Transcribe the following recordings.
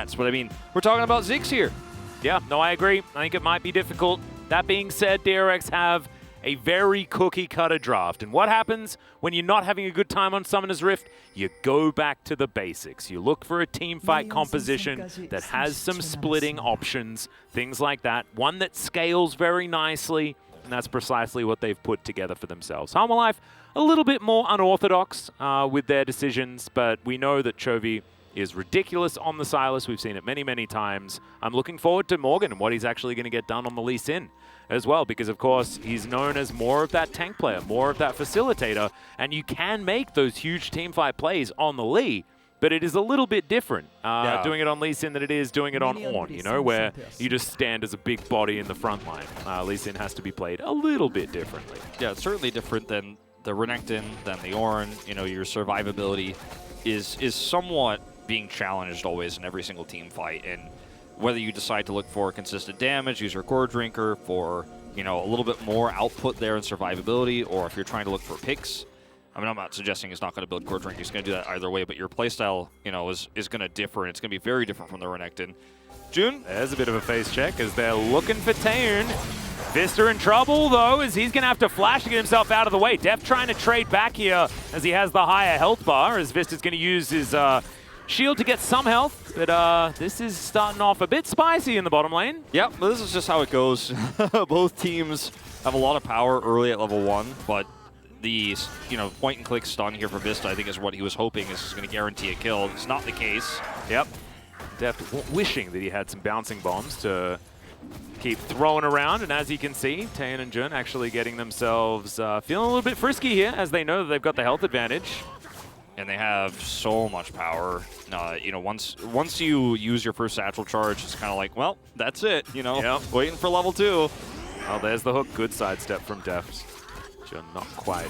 chance. But I mean, we're talking about Ziggs here. Yeah, no, I agree. I think it might be difficult. That being said, DRX have a very cookie-cutter draft. And what happens when you're not having a good time on Summoner's Rift? You go back to the basics. You look for a team fight composition that has some splitting options, things like that. One that scales very nicely, and that's precisely what they've put together for themselves. Hanwga a little bit more unorthodox with their decisions, but we know that Chovy is ridiculous on the Sylas. We've seen it many, many times. I'm looking forward to Morgan and what he's actually going to get done on the Lee Sin as well, because of course he's known as more of that tank player, more of that facilitator, and you can make those huge teamfight plays on the Lee, but it is a little bit different doing it on Lee Sin than it is doing it on Ornn, you know, where you just stand as a big body in the front line. Lee Sin has to be played a little bit differently. Yeah, it's certainly different than the Renekton, than the Ornn. You know, your survivability is somewhat being challenged always in every single team fight, and whether you decide to look for consistent damage, use your core drinker for, you know, a little bit more output there in survivability, or if you're trying to look for picks. I mean, I'm not suggesting he's not going to build core drinker. He's going to do that either way, but your playstyle, you know, is going to differ, and it's going to be very different from the Renekton. June? There's a bit of a face check as they're looking for Taeun. Vista in trouble, though, as he's going to have to flash to get himself out of the way. Def trying to trade back here as he has the higher health bar, as Vista's going to use his shield to get some health, but this is starting off a bit spicy in the bottom lane. Yep, but this is just how it goes. Both teams have a lot of power early at level 1, but the point-and-click stun here for Vista, I think, is what he was hoping is going to guarantee a kill. It's not the case. Yep. Def wishing that he had some bouncing bombs to keep throwing around, and as you can see, Taeun and Jun actually getting themselves feeling a little bit frisky here, as they know that they've got the health advantage. And they have so much power. You know, once you use your first satchel charge, it's kind of like, well, that's it. You know, waiting for level 2. Oh, there's the hook. Good sidestep from Def. Jun not quite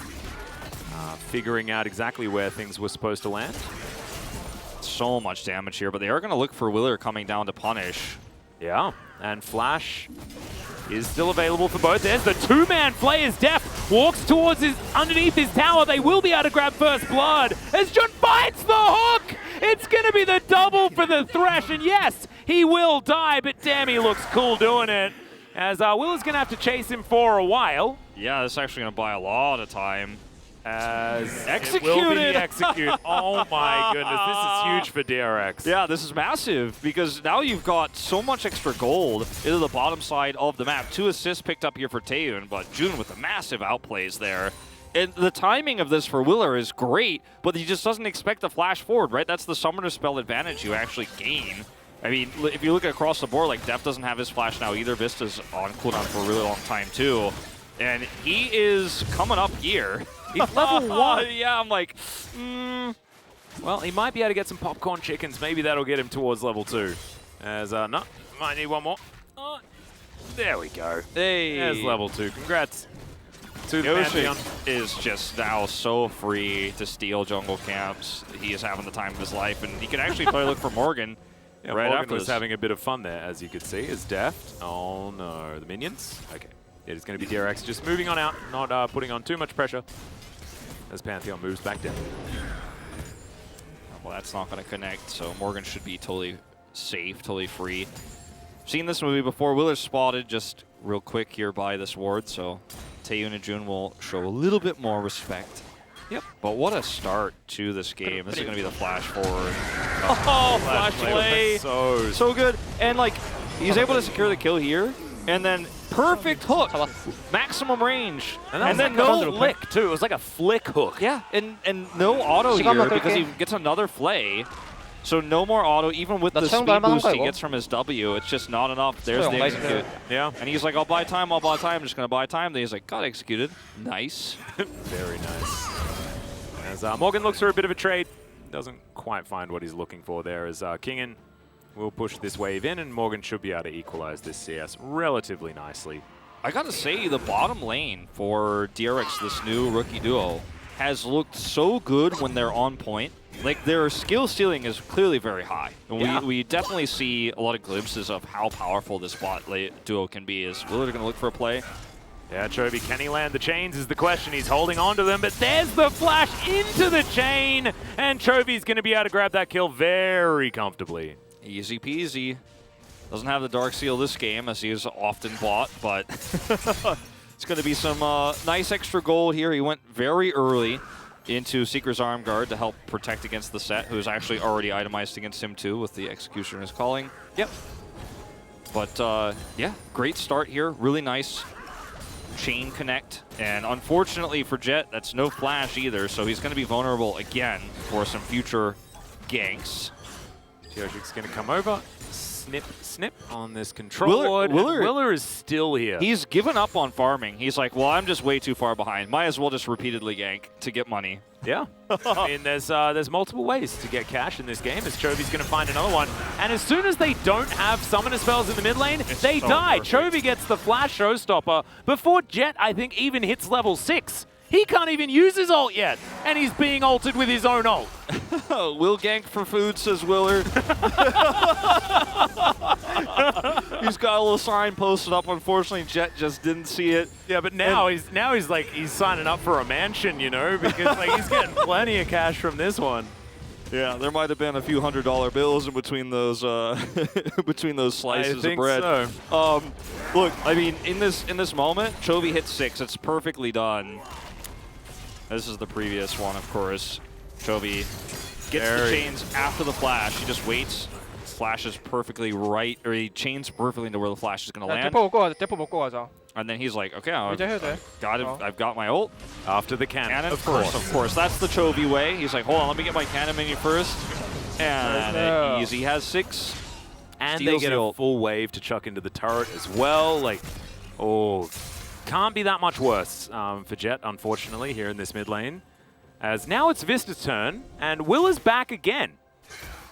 figuring out exactly where things were supposed to land. So much damage here, but they are going to look for Willer coming down to punish. Yeah, and Flash is still available for both. There's the two-man play as Def walks towards underneath his tower. They will be able to grab first blood as Jun bites the hook. It's going to be the double for the Thresh, and yes, he will die, but damn, he looks cool doing it. As Will is going to have to chase him for a while. Yeah, this is actually going to buy a lot of time. As executed. It will be the execute. Oh my goodness, this is huge for DRX. Yeah, this is massive because now you've got so much extra gold into the bottom side of the map. 2 assists picked up here for Taeun, but Jun with the massive outplays there. And the timing of this for Willer is great, but he just doesn't expect the flash forward, right? That's the summoner spell advantage you actually gain. I mean, if you look across the board, like Def doesn't have his flash now either. Vista's on cooldown for a really long time too. And he is coming up here. He's level 1. Yeah, I'm like, Well, he might be able to get some popcorn chickens. Maybe that'll get him towards level 2. As, no, might need one more. There we go. Hey. There's level 2. Congrats to the Pantheon. Is just now so free to steal jungle camps. He is having the time of his life, and he can actually probably look for Morgan. Yeah, right Morgan after was this. having a bit of fun there, as you could see. Is Deft. Oh no, the minions? Okay. It is going to be DRX just moving on out, not putting on too much pressure as Pantheon moves back down. Well, that's not going to connect, so Morgan should be totally safe, totally free. Seen this movie before. Willer's spotted just real quick here by this ward, so Taeun and Jun will show a little bit more respect. Yep. But what a start to this game. This is going to be the flash forward. Oh, flash play. So good. And, like, he's able to secure the kill here. And then perfect hook, maximum range, and then no flick too. It was like a flick hook. Yeah, and no auto here because he gets another flay. So no more auto, even with the speed boost he gets from his W. It's just not enough. There's the execute. Yeah. And he's like, I'll buy time, I'll buy time. I'm just going to buy time. Then he's like, got executed. Nice. Very nice. As Morgan looks for a bit of a trade. Doesn't quite find what he's looking for there as Kingen will push this wave in, and Morgan should be able to equalize this CS relatively nicely. I gotta say, the bottom lane for DRX, this new rookie duo, has looked so good when they're on point. Like, their skill ceiling is clearly very high. And we definitely see a lot of glimpses of how powerful this bot duo can be. Is Willard gonna look for a play? Yeah, Chovy, can he land the chains is the question. He's holding on to them, but there's the flash into the chain, and Chovy's going to be able to grab that kill very comfortably. Easy peasy. Doesn't have the Dark Seal this game, as he is often bought, but it's going to be some nice extra gold here. He went very early into Seeker's Arm Guard to help protect against the set, who is actually already itemized against him too with the Executioner's Calling. Yep. But yeah, great start here. Really nice chain connect. And unfortunately for Jet, that's no flash either, so he's going to be vulnerable again for some future ganks. Pyosic's going to come over. Snip, snip on this control board. Willer is still here. He's given up on farming. He's like, well, I'm just way too far behind. Might as well just repeatedly gank to get money. Yeah. I mean, there's multiple ways to get cash in this game, as Chovy's going to find another one. And as soon as they don't have summoner spells in the mid lane, they die. Chovy gets the flash showstopper before Jet, I think, even hits level 6. He can't even use his ult yet, and he's being ulted with his own ult. Will gank for food, says Willard. He's got a little sign posted up. Unfortunately, Jet just didn't see it. Yeah, but now he's signing up for a mansion, you know, because like he's getting plenty of cash from this one. Yeah, there might have been a few $100 bills in between those between those slices of bread. So. Look, I mean, in this moment, Chovy hits 6. It's perfectly done. This is the previous one, of course. Chovy gets the chains after the flash. He just waits, flashes perfectly right, or he chains perfectly into where the flash is going to land. And then he's like, okay, I've got my ult. After the cannon, Of course. That's the Chovy way. He's like, hold on, let me get my cannon minion first. And easy has 6. And they get a full wave to chuck into the turret as well. Like, oh, can't be that much worse for Jet, unfortunately, here in this mid lane. As now it's Vista's turn, and Will is back again.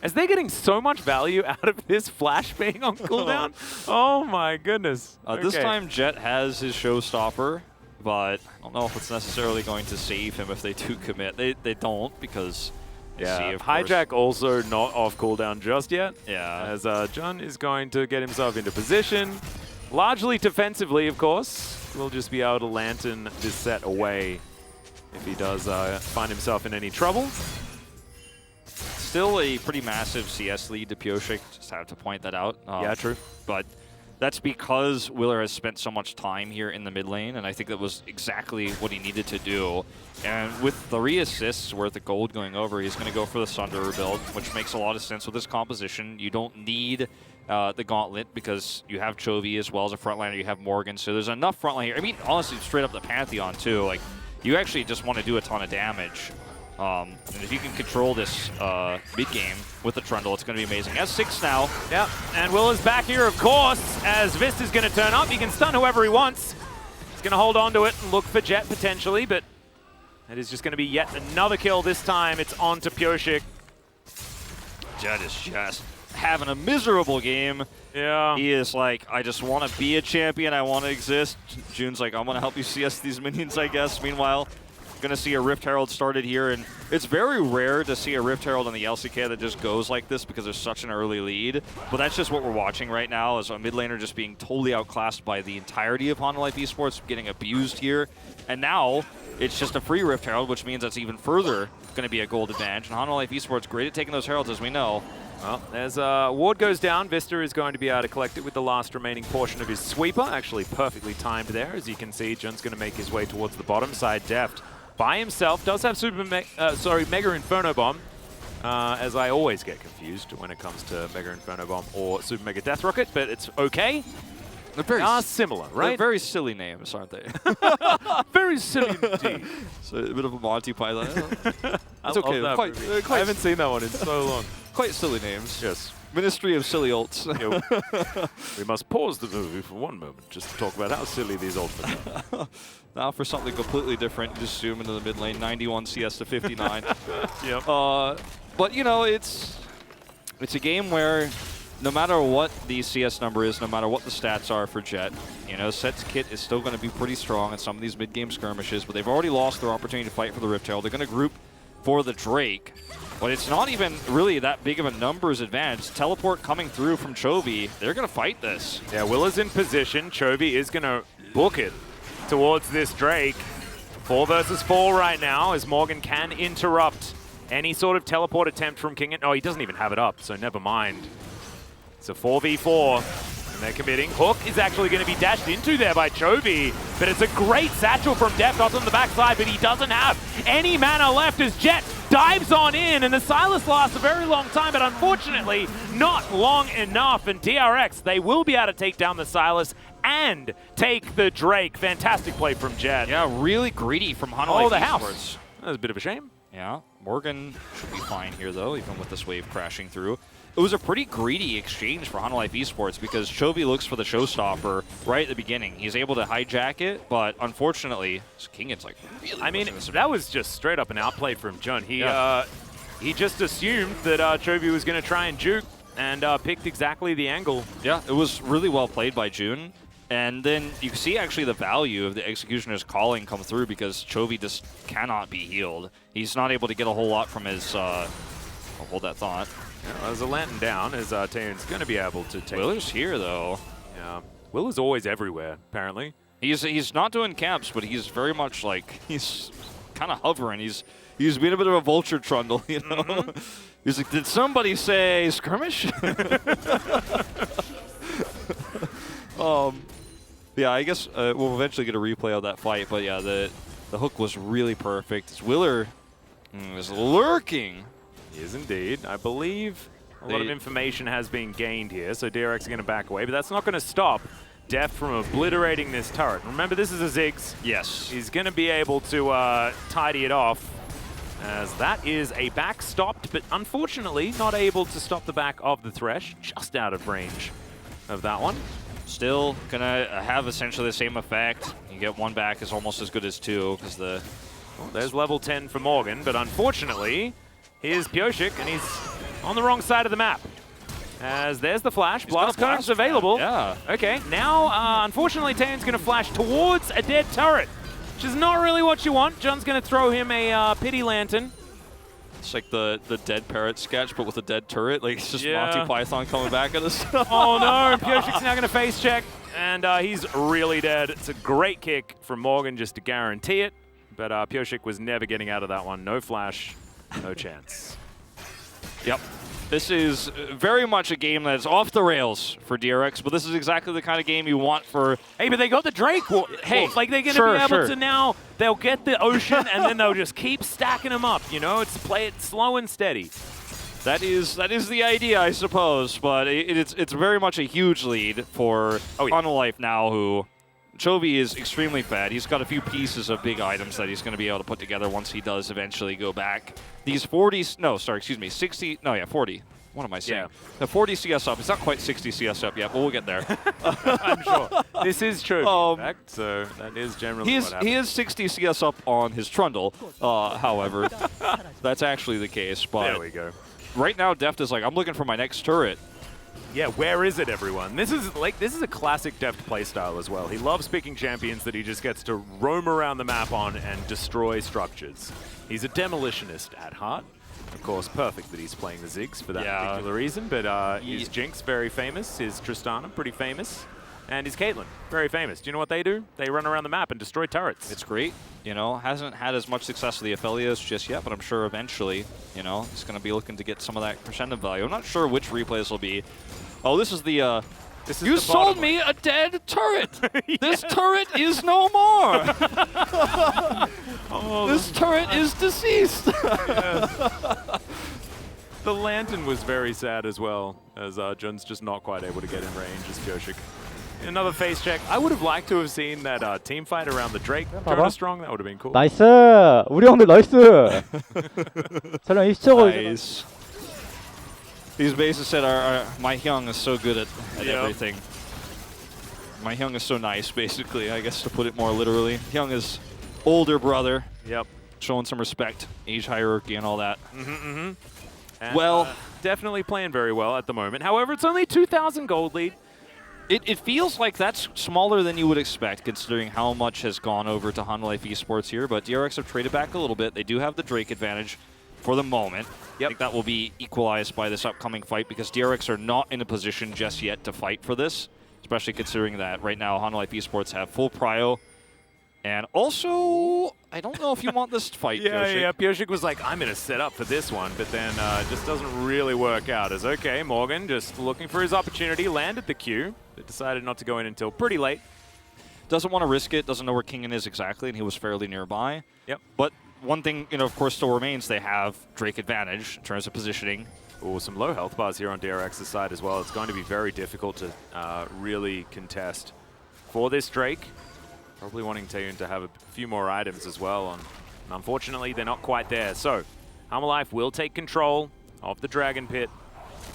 As they're getting so much value out of this flash being on cooldown. Oh my goodness. This time Jet has his showstopper, but I don't know if it's necessarily going to save him if they do commit. They don't, because Hijack also not off cooldown just yet. Yeah. As Jun is going to get himself into position. Largely defensively, of course. We'll just be able to lantern this set away if he does find himself in any trouble. Still a pretty massive CS lead to Pyosik, just have to point that out. Yeah, true. But that's because Willer has spent so much time here in the mid lane, and I think that was exactly what he needed to do. And with 3 assists worth of gold going over, he's going to go for the Sunderer build, which makes a lot of sense with this composition. You don't need the Gauntlet because you have Chovy as well as a frontliner. You have Morgan, so there's enough frontline here. I mean, honestly, straight up the Pantheon too. Like, you actually just want to do a ton of damage. And if you can control this mid-game with the Trundle, it's going to be amazing. Has 6 now. Yeah, and Will is back here, of course, as Vista's going to turn up. He can stun whoever he wants. He's going to hold on to it and look for Jet potentially, but it is just going to be yet another kill. This time it's on to Pyosik. Jet is just having a miserable game. Yeah. He is like, I just want to be a champion. I want to exist. June's like, I'm going to help you CS these minions, I guess. Meanwhile, going to see a Rift Herald started here, and it's very rare to see a Rift Herald on the LCK that just goes like this because there's such an early lead. But that's just what we're watching right now, is a mid laner just being totally outclassed by the entirety of Hanwga Esports, getting abused here. And now it's just a free Rift Herald, which means that's even further going to be a gold advantage. And Hanwga Esports great at taking those Heralds, as we know. Well, as ward goes down, Vista is going to be able to collect it with the last remaining portion of his sweeper. Actually perfectly timed there. As you can see, Jun's going to make his way towards the bottom side. Deft by himself, does have Mega Inferno Bomb, as I always get confused when it comes to Mega Inferno Bomb or Super Mega Death Rocket, but it's okay. They're very similar, right? They're very silly names, aren't they? Very silly indeed. So a bit of a Monty Python. It's okay. I haven't seen that one in so long. Quite silly names. Yes. Ministry of Silly Ults. We must pause the movie for one moment just to talk about how silly these ults are. Now for something completely different, just zoom into the mid lane, 91 CS to 59. Yep. But you know, it's a game where no matter what the CS number is, no matter what the stats are for Jet, you know, Set's kit is still going to be pretty strong in some of these mid-game skirmishes, but they've already lost their opportunity to fight for the Rift Herald. They're going to group for the Drake, but it's not even really that big of a numbers advantage. Teleport coming through from Chovy, they're going to fight this. Yeah, Will is in position. Chovy is going to book it towards this Drake. 4 versus 4 right now, as Morgan can interrupt any sort of teleport attempt from King. Oh, he doesn't even have it up, so never mind. It's a 4v4. And they're committing. Hook is actually going to be dashed into there by Chovy, but it's a great satchel from Deft on the backside, but he doesn't have any mana left as Jet dives on in, and the Silas lasts a very long time, but unfortunately not long enough. And DRX, they will be able to take down the Silas and take the Drake. Fantastic play from Jet. Yeah, really greedy from Hanwga. Oh, the Esports. house. That was a bit of a shame. Yeah, Morgan should be fine here, though, even with this wave crashing through. It was a pretty greedy exchange for Hanwga Esports because Chovy looks for the showstopper right at the beginning. He's able to hijack it, but unfortunately, Kingan's like really I mean, that was just straight up an outplay from Jun. He just assumed that Chovy was going to try and juke and picked exactly the angle. Yeah, it was really well played by June. And then you see actually the value of the Executioner's calling come through because Chovy just cannot be healed. He's not able to get a whole lot from his... I'll hold that thought. Yeah, there's a lantern down as Taeun's going to be able to take... Willer's here, though. Yeah, Willer's always everywhere, apparently. He's not doing camps, but he's very much like... He's kind of hovering. He's being a bit of a vulture trundle, you know? He's like, did somebody say skirmish? Yeah, I guess we'll eventually get a replay of that fight, but yeah, the hook was really perfect. Willer is lurking. He is indeed. I believe a lot of information has been gained here, so DRX is going to back away, but that's not going to stop Deft from obliterating this turret. Remember, this is a Ziggs. Yes. He's going to be able to tidy it off, as that is a back stopped, but unfortunately not able to stop the back of the Thresh, just out of range of that one. Still gonna have essentially the same effect. You get one back is almost as good as two because the... Well, there's level 10 for Morgan, but unfortunately, here's Pioshik, and he's on the wrong side of the map. As there's the flash, blast current's available. Yeah. Okay, now unfortunately Taeun's gonna flash towards a dead turret, which is not really what you want. Jun's gonna throw him a pity lantern. It's like the dead parrot sketch, but with a dead turret. Like, it's just Monty Python coming back at us. Oh no, Pioshik's now going to face check, and he's really dead. It's a great kick from Morgan just to guarantee it, but Pioshik was never getting out of that one. No flash, no chance. Yep. This is very much a game that's off the rails for DRX, but this is exactly the kind of game you want for... Hey, but they got the Drake. Hey, like they're going to be able to now, they'll get the Ocean, and then they'll just keep stacking them up, you know? It's play it slow and steady. That is the idea, I suppose, but it's very much a huge lead for Unalife now, who... Chovy is extremely fat. He's got a few pieces of big items that he's going to be able to put together once he does eventually go back. These 40s, no, sorry, excuse me, 60, no, yeah, 40. What am I saying? Yeah. The 40 CS up. It's not quite 60 CS up yet, but we'll get there. I'm sure. This is true, in fact, so that is generally what happens. He is 60 CS up on his Trundle, however. That's actually the case, but there we go. Right now, Deft is like, I'm looking for my next turret. Yeah, where is it, everyone? This is a classic Deft playstyle as well. He loves picking champions that he just gets to roam around the map on and destroy structures. He's a demolitionist at heart. Of course, perfect that he's playing the Ziggs for that particular reason, but his Jinx, very famous. His Tristana, pretty famous. And his Caitlyn, very famous. Do you know what they do? They run around the map and destroy turrets. It's great. You know, hasn't had as much success with the Aphelios just yet, but I'm sure eventually, you know, he's going to be looking to get some of that crescendo value. I'm not sure which replay this will be. Oh, this is the... you sold me a dead turret! This turret is no more! This turret is deceased! The Lantern was very sad as well, as Jun's just not quite able to get in range as Pioshik. Another face check. I would have liked to have seen that team fight around the Drake turret strong. That would have been cool. 나이스! 우리 형들 나이스! 설령 20초 Nice. These bases said my Hyung is so good at everything. My Hyung is so nice, basically, I guess to put it more literally. Hyung is older brother. Yep. Showing some respect, age hierarchy and all that. And, well, definitely playing very well at the moment. However, it's only 2,000 gold lead. It feels like that's smaller than you would expect, considering how much has gone over to Hanwga Esports here, but DRX have traded back a little bit. They do have the Drake advantage for the moment. I think that will be equalized by this upcoming fight because DRX are not in a position just yet to fight for this, especially considering that right now Hanwga Esports have full prio And also, I don't know if you want this fight, Pioshik. Yeah, Pioshik was like, I'm going to set up for this one, but then just doesn't really work out. As okay, Morgan just looking for his opportunity, landed the Q, but decided not to go in until pretty late. Doesn't want to risk it, doesn't know where Kingen is exactly, and he was fairly nearby. Yep. But one thing, of course, still remains, they have Drake advantage in terms of positioning. Oh, some low health bars here on DRX's side as well. It's going to be very difficult to really contest for this Drake. Probably wanting Taeyoon to have a few more items as well. And unfortunately, they're not quite there. So, Hanwga will take control of the Dragon Pit.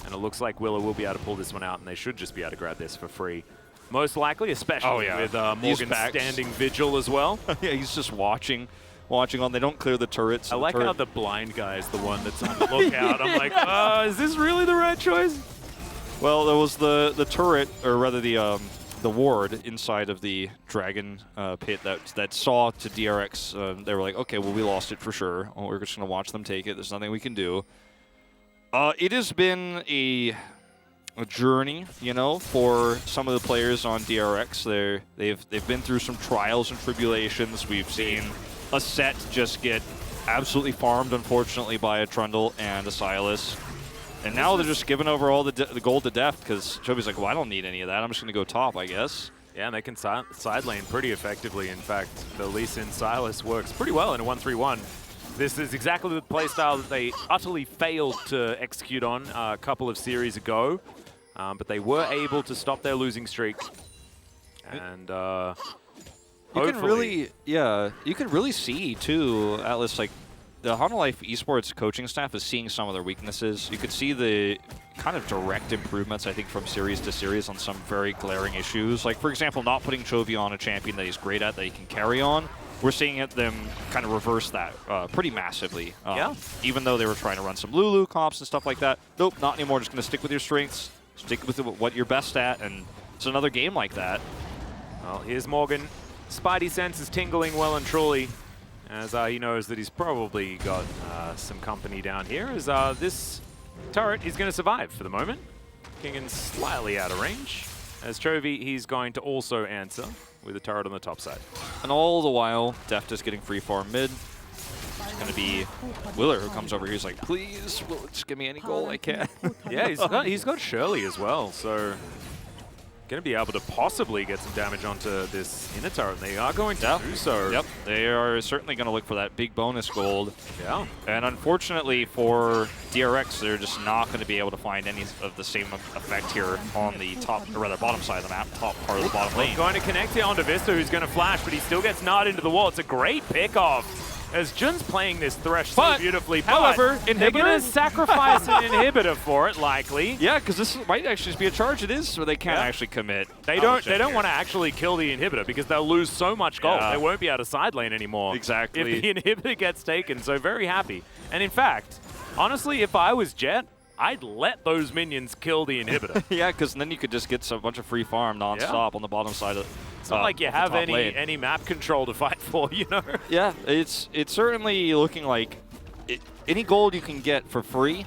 And it looks like Willow will be able to pull this one out, and they should just be able to grab this for free. Most likely, especially with Morgan standing vigil as well. Yeah, he's just watching on. They don't clear the turrets. I like how the blind guy is the one that's on the lookout. I'm like, is this really the right choice? Well, there was the turret, or rather the ward inside of the Dragon Pit that saw to DRX. They were like, okay, well, we lost it for sure. Oh, we're just going to watch them take it. There's nothing we can do. It has been a journey, for some of the players on DRX. They've been through some trials and tribulations. We've seen a set just get absolutely farmed, unfortunately, by a Trundle and a Sylas. And now they're just giving over all the gold to Deft because Chobi's like, well, I don't need any of that. I'm just going to go top, I guess. Yeah, and they can side lane pretty effectively. In fact, the Lee Sin Sylas works pretty well in a 1-3-1. This is exactly the playstyle that they utterly failed to execute on a couple of series ago. But they were able to stop their losing streak. And you can really see, too, Atlas, like, the Hanwga Esports coaching staff is seeing some of their weaknesses. You could see the kind of direct improvements, I think, from series to series on some very glaring issues. Like, for example, not putting Chovy on a champion that he's great at, that he can carry on. We're seeing them kind of reverse that pretty massively. Even though they were trying to run some Lulu comps and stuff like that. Nope, not anymore. Just going to stick with your strengths, stick with what you're best at, and it's another game like that. Well, here's Morgan. Spidey sense is tingling well and truly, as he knows that he's probably got some company down here, as this turret is going to survive for the moment. Kingen's slightly out of range. As Chovy, he's going to also answer with a turret on the top side. And all the while, Deft is getting free farm mid. It's going to be Willer who comes over here. He's like, please, just give me any goal I can. Yeah, he's got Shirley as well, so going to be able to possibly get some damage onto this inner turret, and they are going to do so. Yep, they are certainly going to look for that big bonus gold. Yeah. And unfortunately for DRX, they're just not going to be able to find any of the same effect here on the top, or rather bottom side of the map, top part of the bottom lane. Going to connect here onto Vista, who's going to flash, but he still gets gnawed into the wall. It's a great pick-off. As Jun's playing this Thresh so beautifully, however, they're going to sacrifice an inhibitor for it, likely. Yeah, because this might actually just be a charge. It is, or they can't actually commit. They don't want to actually kill the inhibitor because they'll lose so much gold. They won't be able to side lane anymore. Exactly. If the inhibitor gets taken, so very happy. And in fact, honestly, if I was Jet, I'd let those minions kill the inhibitor. Yeah, because then you could just get a bunch of free farm non-stop on the bottom side of it's not like you have any map control to fight for, Yeah, it's certainly looking like any gold you can get for free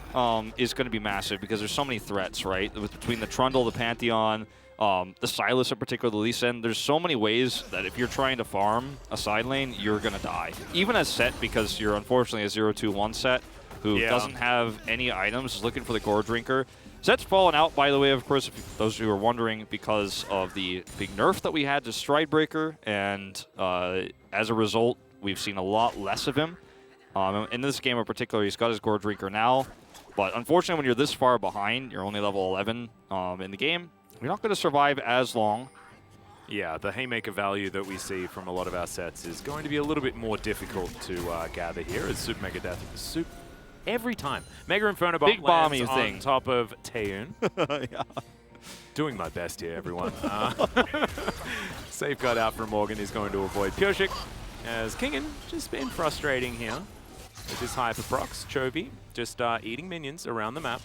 is going to be massive because there's so many threats, right? Between the Trundle, the Pantheon, the Sylas in particular, the Lee Sin, there's so many ways that if you're trying to farm a side lane, you're going to die. Even as set, because you're unfortunately a 0-2-1 set who doesn't have any items, is looking for the Gore Drinker. Set's fallen out, by the way, of course, if those who are wondering, because of the big nerf that we had to Stridebreaker, and as a result, we've seen a lot less of him. In this game in particular, he's got his Gore Drinker now, but unfortunately, when you're this far behind, you're only level 11 in the game, you're not going to survive as long. Yeah, the Haymaker value that we see from a lot of our sets is going to be a little bit more difficult to gather here, as Super Mega Death every time. Mega Inferno Bomb big bomby lands thing on top of Taeyoon. Yeah. Doing my best here, everyone. Safeguard out from Morgan. He's going to avoid Pioshik, as Kingen just been frustrating here with his hyper procs. Chovy just eating minions around the map.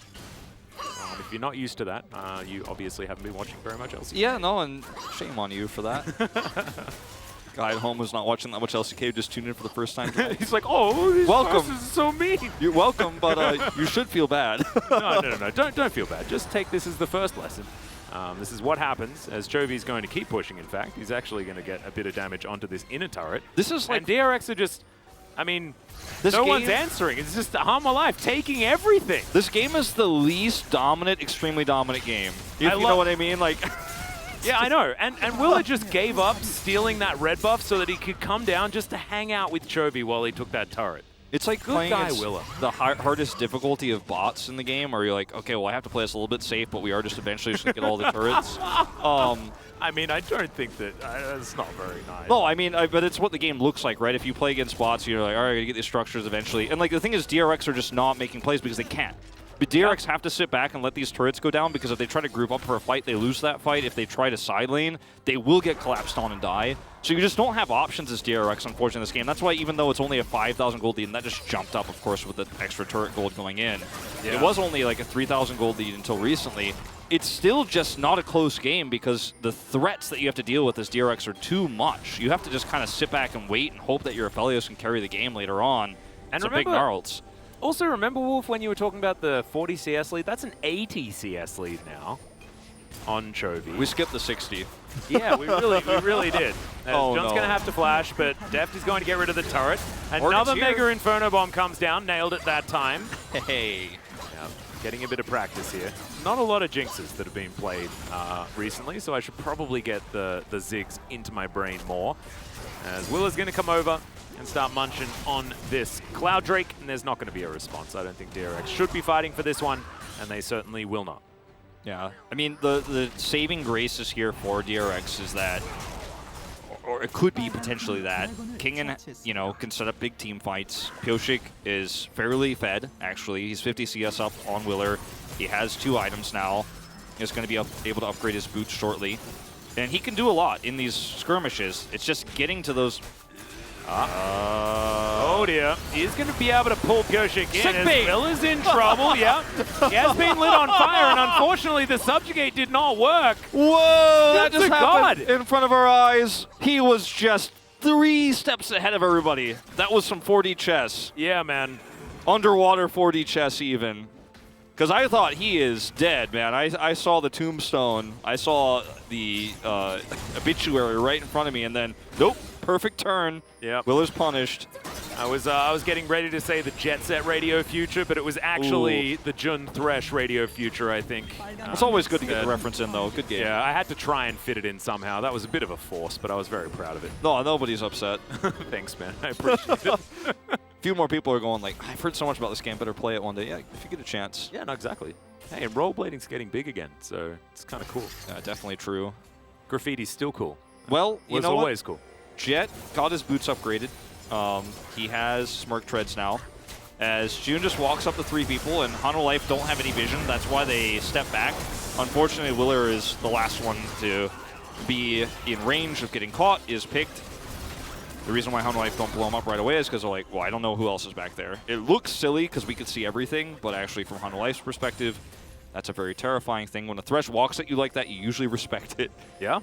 If you're not used to that, you obviously haven't been watching very much LCK. Yeah, no, and shame on you for that. Guy at home was not watching that much LCK, just tuned in for the first time. He's like, oh, these welcome. Is so mean. You're welcome, but you should feel bad. No, don't feel bad. Just take this as the first lesson. This is what happens as Chovy's going to keep pushing, in fact. He's actually going to get a bit of damage onto this inner turret. This is like... And DRX are just... I mean, this no game, one's answering. It's just Hanwga Life taking everything. This game is the least dominant, extremely dominant game. You know what I mean? Like... Yeah, I know. And Willa just gave up stealing that red buff so that he could come down just to hang out with Chovy while he took that turret. It's like Good playing guy, Willa. the hardest difficulty of bots in the game, where you're like, okay, well, I have to play this a little bit safe, but we are just eventually just going to get all the turrets. I mean, I don't think that that's not very nice. No, I mean, but it's what the game looks like, right? If you play against bots, you're like, all right, I gotta get these structures eventually. And like the thing is, DRX are just not making plays because they can't. But DRX have to sit back and let these turrets go down, because if they try to group up for a fight, they lose that fight. If they try to side lane, they will get collapsed on and die. So you just don't have options as DRX, unfortunately, in this game. That's why even though it's only a 5,000 gold lead, and that just jumped up, of course, with the extra turret gold going in. Yeah. It was only like a 3,000 gold lead until recently. It's still just not a close game because the threats that you have to deal with as DRX are too much. You have to just kind of sit back and wait and hope that your Aphelios can carry the game later on. And it's a big gnarls. Also, remember, Wolf, when you were talking about the 40 CS lead? That's an 80 CS lead now on Chovy. We skipped the 60. Yeah, we really did. Oh, John's going to have to flash, but Deft is going to get rid of the turret. Morgan's Another here. Mega Inferno Bomb comes down, nailed it that time. Hey. Yeah, getting a bit of practice here. Not a lot of Jinxes that have been played recently, so I should probably get the Ziggs into my brain more. As Willa's going to come over and start munching on this Cloud Drake, and there's not going to be a response. I don't think DRX should be fighting for this one, and they certainly will not. Yeah, I mean, the saving graces here for DRX is that, or it could be potentially that, Kingen, you know, can set up big team fights. Pioshik is fairly fed, actually. He's 50 CS up on Willer. He has 2 items now. He's going to be able to upgrade his boots shortly. And he can do a lot in these skirmishes. It's just getting to those... oh dear. He's going to be able to pull Pioshik in. Sick as bait. Willa's in trouble, yeah. He has been lit on fire, and unfortunately the subjugate did not work. Whoa! That That's just a happened god. in front of our eyes. He was just 3 steps ahead of everybody. That was some 4D chess. Yeah, man. Underwater 4D chess even. Because I thought he is dead, man. I saw the tombstone. I saw the obituary right in front of me, and then, nope, perfect turn. Yep. Willer's punished. I was getting ready to say the Jet Set Radio Future, but it was actually the Jun Thresh Radio Future, I think. It's always good to get the reference in, though. Good game. Yeah, I had to try and fit it in somehow. That was a bit of a force, but I was very proud of it. No, nobody's upset. Thanks, man. I appreciate it. A few more people are going like, I've heard so much about this game, better play it one day. Yeah, if you get a chance. Yeah, no, exactly. Hey, and rollerblading's getting big again, so it's kind of cool. Yeah, definitely true. Graffiti's still cool. Well, you know always what? cool. Jet got his boots upgraded. He has Smirk Treads now. As June just walks up to 3 people, and Hanwga Life don't have any vision. That's why they step back. Unfortunately, Willer is the last one to be in range of getting caught, is picked. The reason why Hanwga Life don't blow him up right away is because they're like, well, I don't know who else is back there. It looks silly because we could see everything, but actually from Hanwga Life's perspective, that's a very terrifying thing. When a Thresh walks at you like that, you usually respect it. Yeah.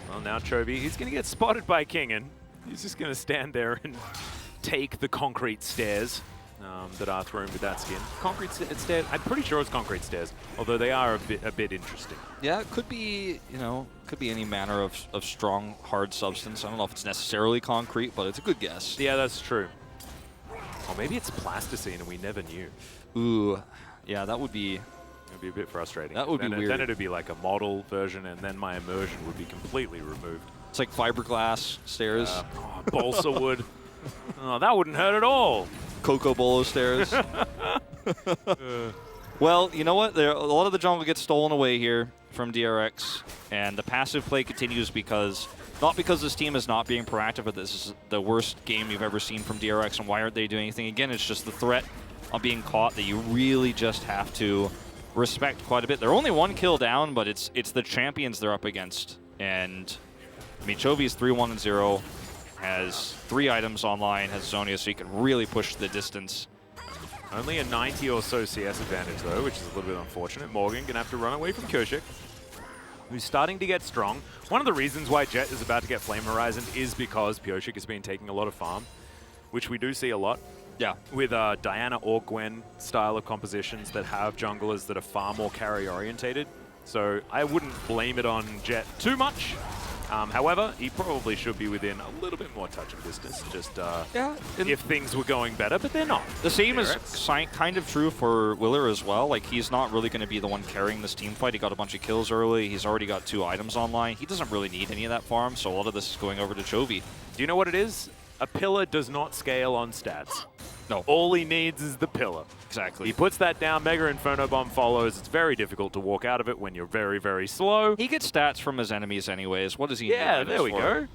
Well, now Chovy, he's going to get spotted by Kingen. He's just going to stand there and take the concrete stairs that are thrown with that skin. Concrete stairs? I'm pretty sure it's concrete stairs, although they are a bit interesting. Yeah, it could be, you know, could be any manner of strong, hard substance. I don't know if it's necessarily concrete, but it's a good guess. Yeah, that's true. Or maybe it's plasticine and we never knew. Ooh, yeah, that would be... It would be a bit frustrating. That would be weird. Then it would be like a model version, and then my immersion would be completely removed. It's like fiberglass stairs. Balsa wood. Oh, that wouldn't hurt at all. Coco Bolo stairs. Well, you know what? A lot of the jungle gets stolen away here from DRX, and the passive play continues because, not because this team is not being proactive, but this is the worst game you've ever seen from DRX, and why aren't they doing anything? Again, it's just the threat of being caught that you really just have to respect quite a bit. They're only 1 kill down, but it's the champions they're up against. And I mean, Chovy's 3-1-0, has 3 items online, has Zonia, so he can really push the distance. Only a 90 or so CS advantage though, which is a little bit unfortunate. Morgan gonna have to run away from Pioshik, who's starting to get strong. One of the reasons why Jet is about to get Flame Horizon is because Pioshik has been taking a lot of farm, which we do see a lot. Yeah. With Diana or Gwen style of compositions that have junglers that are far more carry orientated. So I wouldn't blame it on Jet too much. However, he probably should be within a little bit more touching distance, just if things were going better, but they're not. The same is kind of true for Willer as well. Like, he's not really going to be the one carrying this team fight. He got a bunch of kills early. He's already got 2 items online. He doesn't really need any of that farm, so a lot of this is going over to Chovy. Do you know what it is? A pillar does not scale on stats. No. All he needs is the pillar. Exactly. He puts that down, Mega Inferno Bomb follows. It's very difficult to walk out of it when you're very, very slow. He gets stats from his enemies anyways. What does he need? Yeah, there we go.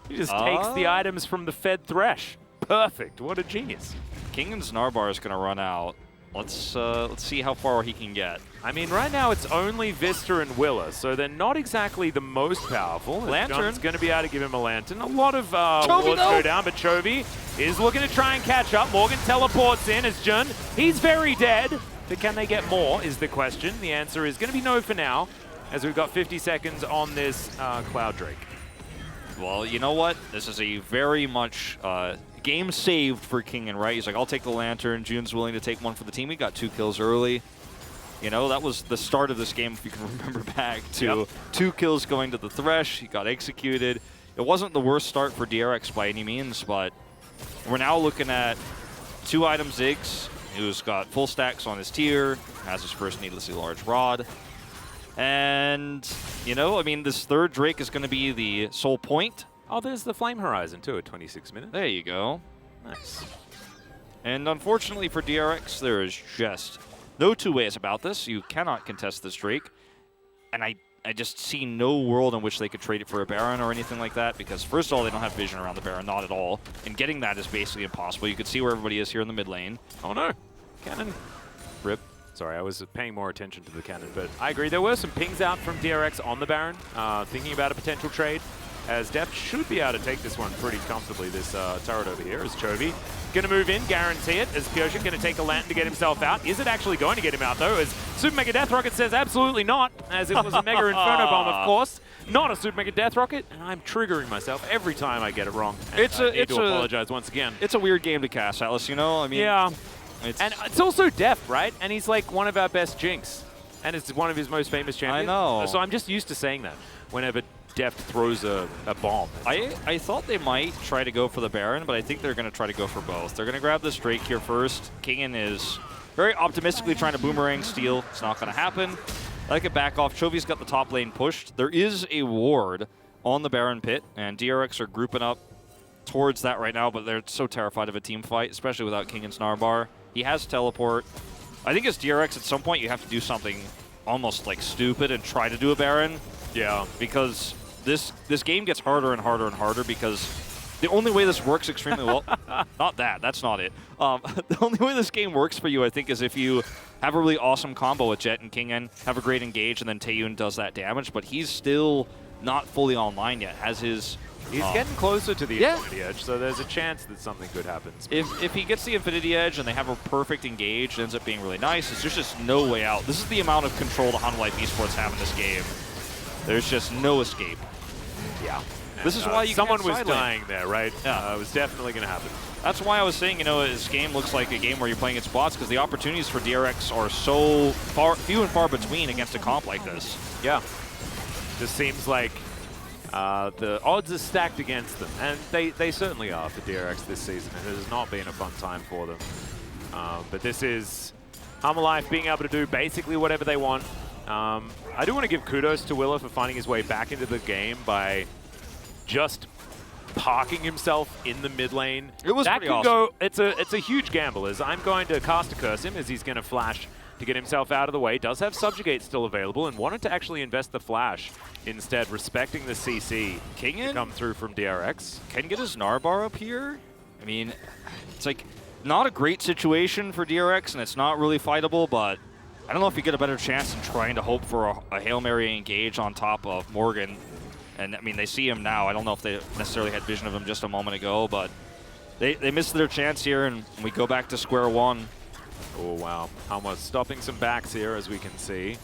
He just takes the items from the Fed Thresh. Perfect. What a genius. King and Snarbar is going to run out. Let's see how far he can get. I mean, right now it's only Vista and Willa, so they're not exactly the most powerful. Lantern's going to be able to give him a Lantern. A lot of wards go down, but Chovy is looking to try and catch up. Morgan teleports in as Jun. He's very dead, but can they get more is the question. The answer is going to be no for now, as we've got 50 seconds on this Cloud Drake. Well, you know what? This is a very much game saved for Kingen, right? He's like, I'll take the Lantern. June's willing to take one for the team. He got 2 kills early. You know, that was the start of this game, if you can remember back, to 2 kills going to the Thresh. He got executed. It wasn't the worst start for DRX by any means, but we're now looking at 2 item Ziggs, who's got full stacks on his tier, has his first needlessly large rod. And, you know, I mean, this 3rd Drake is going to be the sole point. Oh, there's the Flame Horizon, too, at 26 minutes. There you go. Nice. And unfortunately for DRX, there is just no 2 ways about this. You cannot contest this Drake. And I just see no world in which they could trade it for a Baron or anything like that, because first of all, they don't have vision around the Baron, not at all. And getting that is basically impossible. You can see where everybody is here in the mid lane. Oh no, cannon. Rip. Sorry, I was paying more attention to the cannon, but I agree. There were some pings out from DRX on the Baron, thinking about a potential trade, as Deft should be able to take this one pretty comfortably, this turret over here, as Chovy going to move in, guarantee it, as Pyoshin going to take a Lantern to get himself out. Is it actually going to get him out, though, as Super Mega Death Rocket says absolutely not, as it was a Mega Inferno Bomb, of course, not a Super Mega Death Rocket, and I'm triggering myself every time I get it wrong. I need to apologize once again. It's a weird game to cast, Atlas, you know? I mean, yeah. And it's also Deft, right? And he's like one of our best Jinx. And it's one of his most famous champions. I know. So I'm just used to saying that whenever Deft throws a bomb. I thought they might try to go for the Baron, but I think they're going to try to go for both. They're going to grab this Drake here first. Kingen is very optimistically trying to boomerang steal. It's not going to happen. I could back off. Chovy's got the top lane pushed. There is a ward on the Baron pit, and DRX are grouping up towards that right now, but they're so terrified of a team fight, especially without King and Snarbar. He has teleport. I think as DRX, at some point, you have to do something almost like stupid and try to do a Baron. Yeah. Because this game gets harder and harder and harder, because the only way this works extremely well, not that, that's not it. The only way this game works for you, I think, is if you have a really awesome combo with Jet and Kingen, have a great engage, and then Taeyun does that damage, but he's still not fully online yet, has his... He's getting closer to the Infinity Edge, so there's a chance that something good happens. If he gets the Infinity Edge and they have a perfect engage, it ends up being really nice. There's just no way out. This is the amount of control the Hanwga Esports have in this game. There's just no escape. Yeah. This is why you someone can't was dying there, right? Yeah. It was definitely going to happen. That's why I was saying, you know, this game looks like a game where you're playing against bots, because the opportunities for DRX are so few and far between against a comp like this. Yeah. Just seems like the odds are stacked against them, and they certainly are for DRX this season. It has not been a fun time for them. But this is Life being able to do basically whatever they want. I do want to give kudos to Willa for finding his way back into the game by just parking himself in the mid lane. It was that pretty can awesome. go. It's a huge gamble. As I'm going to cast a curse him, as he's going to flash to get himself out of the way. Does have Subjugate still available, and wanted to actually invest the flash instead, respecting the CC to come through from DRX. Can get his Narbar up here. I mean, it's like not a great situation for DRX, and it's not really fightable, but I don't know if you get a better chance in trying to hope for a Hail Mary engage on top of Morgan. And I mean, they see him now. I don't know if they necessarily had vision of him just a moment ago, but they missed their chance here, and we go back to square one. Oh, wow. Hanwga stopping some backs here, as we can see.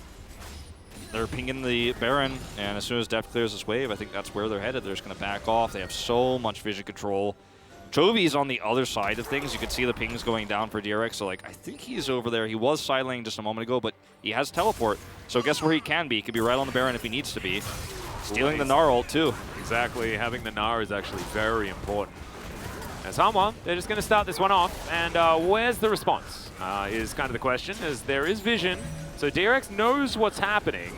They're pinging the Baron, and as soon as Deft clears this wave, I think that's where they're headed. They're just going to back off. They have so much vision control. Chovy's on the other side of things. You can see the pings going down for DRX, so like I think he's over there. He was side laning just a moment ago, but he has teleport. So guess where he can be? He could be right on the Baron if he needs to be. Stealing the Gnar ult too. Exactly, having the Gnar is actually very important. As Hanwga, they're just going to start this one off, and where's the response is kind of the question, as there is vision. So DRX knows what's happening,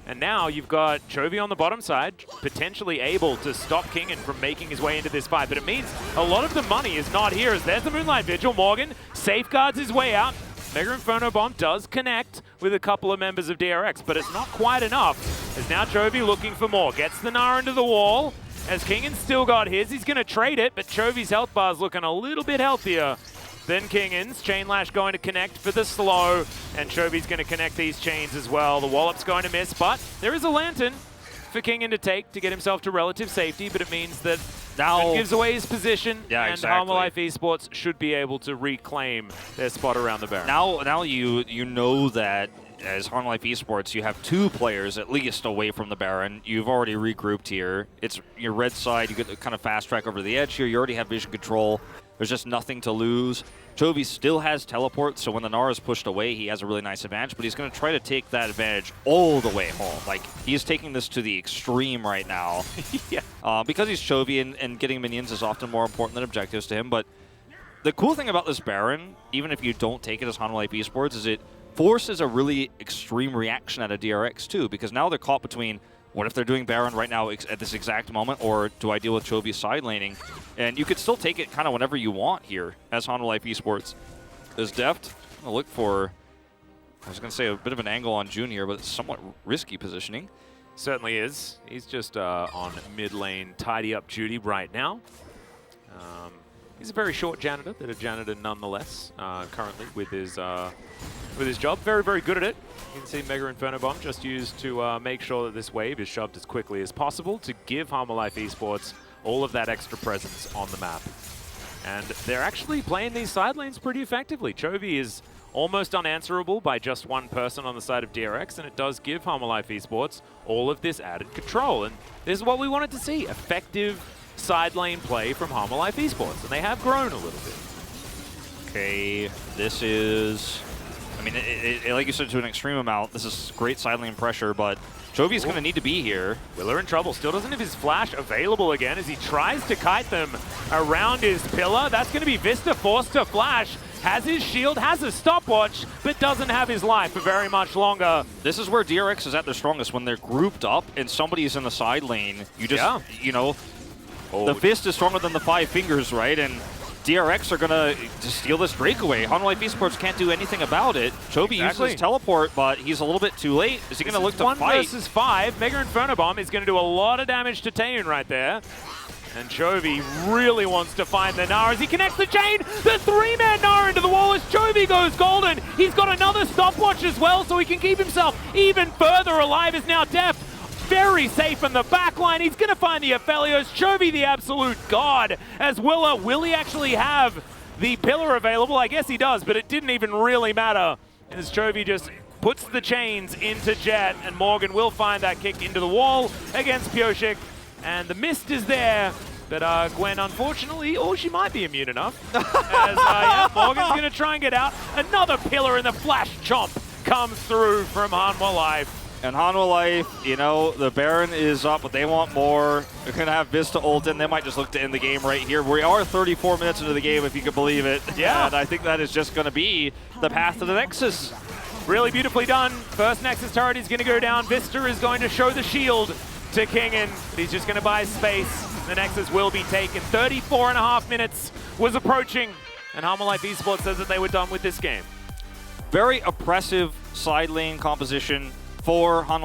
and now you've got Chovy on the bottom side, potentially able to stop Kingen from making his way into this fight, but it means a lot of the money is not here, as there's the Moonlight Vigil. Morgan safeguards his way out. Mega Inferno Bomb does connect with a couple of members of DRX, but it's not quite enough, as now Chovy looking for more. Gets the Gnar into the wall, as Kingen's still got his. He's going to trade it, but Chovy's health bar is looking a little bit healthier than Kingen's. Chain Lash going to connect for the slow, and Chovy's going to connect these chains as well. The Wallop's going to miss, but there is a Lantern for Kingen to take to get himself to relative safety, but it means that now gives away his position, and exactly. Hanwga Esports should be able to reclaim their spot around the Baron. Now you know that as Hanwga Esports, you have 2 players at least away from the Baron. You've already regrouped here. It's your red side. You get to kind of fast track over the edge here. You already have vision control. There's just nothing to lose. Chovy still has teleport, so when the Gnar is pushed away, he has a really nice advantage, but he's going to try to take that advantage all the way home. Like, he's taking this to the extreme right now. Yeah. Because he's Chovy, and getting minions is often more important than objectives to him, but the cool thing about this Baron, even if you don't take it as Hanwga Esports, is it forces a really extreme reaction out of DRX too, because now they're caught between what if they're doing Baron right now at this exact moment, or do I deal with Chovy's side laning? And you could still take it kind of whenever you want here as Hanwga Esports. Is Deft going to look for, I was going to say a bit of an angle on June here, but it's somewhat risky positioning. Certainly is. He's just on mid lane tidy up duty right now. He's a very short janitor, but a janitor nonetheless, currently with his job. Very, very good at it. You can see Mega Inferno Bomb just used to make sure that this wave is shoved as quickly as possible to give Hanwga Esports all of that extra presence on the map. And they're actually playing these side lanes pretty effectively. Chovy is almost unanswerable by just one person on the side of DRX, and it does give Hanwga Esports all of this added control. And this is what we wanted to see, effective side lane play from Hanwga Esports, and they have grown a little bit. Okay, this is, I mean, like you said, to an extreme amount, this is great side lane pressure, but Chovy's going to need to be here. Willer in trouble. Still doesn't have his flash available again as he tries to kite them around his pillar. That's going to be Vista forced to flash. Has his shield, has a stopwatch, but doesn't have his life for very much longer. This is where DRX is at their strongest, when they're grouped up and somebody's in the side lane. You just, you know, the fist is stronger than the 5 fingers, right? And DRX are going to steal this Drake away. Hanwga Esports can't do anything about it. Chovy uses teleport, but he's a little bit too late. Is he going to look to fight? 1 versus 5. Mega Inferno Bomb is going to do a lot of damage to Taeun right there. And Chovy really wants to find the Gnar as he connects the chain. The 3-man Gnar into the wall as Chovy goes golden. He's got another stopwatch as well, so he can keep himself even further alive as now Deft. Very safe in the back line. He's going to find the Aphelios. Chovy the absolute god as Willa. Will he actually have the pillar available? I guess he does, but it didn't even really matter as Chovy just puts the chains into Jet, and Morgan will find that kick into the wall against Pioshik. And the mist is there, but Gwen, unfortunately, she might be immune enough. As Morgan's going to try and get out. Another pillar in the flash chomp comes through from Hanwga Life. And Hanwga Life, you know, the Baron is up, but they want more. They're going to have Vista ult in. They might just look to end the game right here. We are 34 minutes into the game, if you can believe it. Yeah. And I think that is just going to be the path to the Nexus. Really beautifully done. First Nexus turret is going to go down. Vista is going to show the shield to Kingen. He's just going to buy space. The Nexus will be taken. 34.5 minutes was approaching, and Hanwga Esports says that they were done with this game. Very oppressive side lane composition for Hanwga